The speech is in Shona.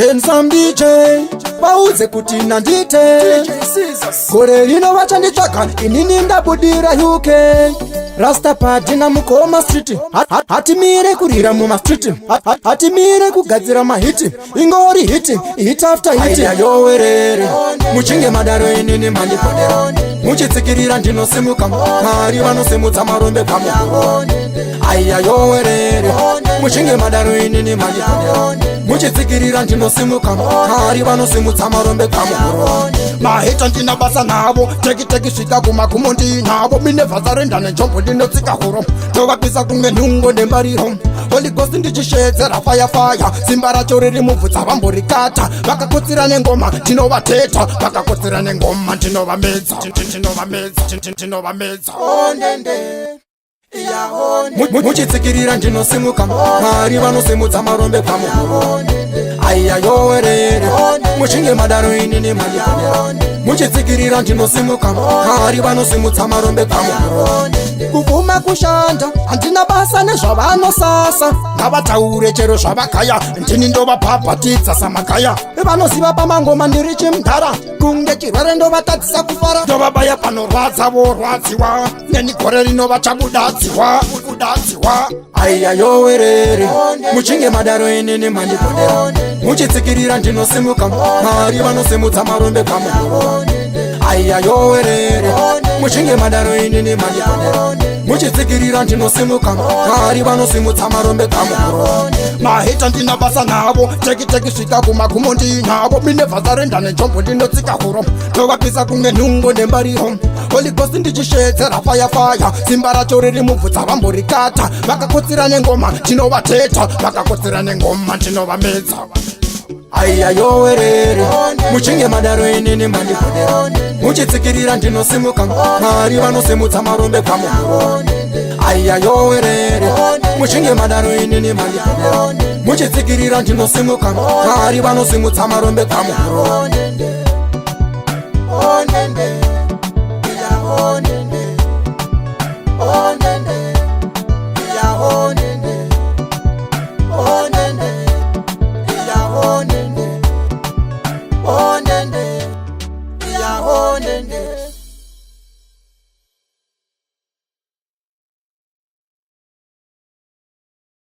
Handsome DJ Bauze kuti nandite Gore lino vachanditsvaga inini ndabudira UK Rasta party na Mukoma street Hatimire kurira muma street Hatimire kugadzira mahiti Ingori hiti, hit after hit Ayowerere Muchinge madaro inini mandipodera Muchitsikirira ndinosimuka Kari vanosimudza marombe pamu Ayowerere Muchinge madaro inini mandipodera Muchitsikirira ndinosimuka Kari vanosimudza marombe pamu Mahita ndina basa navo Teki svika kumagumo ndinavo Mine vazarenda nenjombo ndinotsika huro Tovapisa kunge nhungo nembariro Holy Ghost ndichishedzera fire Simba racho riri mubvudza vamborikata Vakakotsira nengoma ndinovateta Vakakotsira nengoma ndinovamedza Muchitsikirira ndinosimuka Mwari vanosimudza marombe pamu Ayowerere Muchinge madaro inini mandipodera Muchitsikirira ndinosimuka Mwari vanosimudza marombe pamu Kuvuma kushanda handina basa nezvavanosasa Ngavataure chero zvavakaya ndini ndovapapatidza samakaya Vanoziva pamangoma ndiri chimudhara Kunge chirwere ndovatadzisa kufara Ndovabaya panorwadza vorwadziwa Neni gore rino vachabudadziwa Ayowerere Muchinge madaro inini mandipodera Muchitsikirira ndinosimuka Mwari vanosimudza marombe pamu Ayowerere Muchinge madaro inini mandipodera Muchitsikirira ndinosimuka Mwari vanosimudza marombe pamu Mahita ndina basa navo Teki svika kumagumo ndinavo Mine vazarenda nenjombo ndinotsika huro Tovapisa kunge nhungo nembariro Holy Ghost ndichishedzera fire Simba racho riri mubvudza vamborikata Vakakotsira nengoma ndinovateta Vakakotsira nengoma ndinovamedza Ayowerere Muchinge madaro inini mandipodera Muchitsikirira ndinosimuka Mwari vanosimudza marombe pamu Ayowerere Muchinge madaro inini mandipodera Muchitsikirira ndinosimuka Mwari vanosimudza marombe pamu Oh,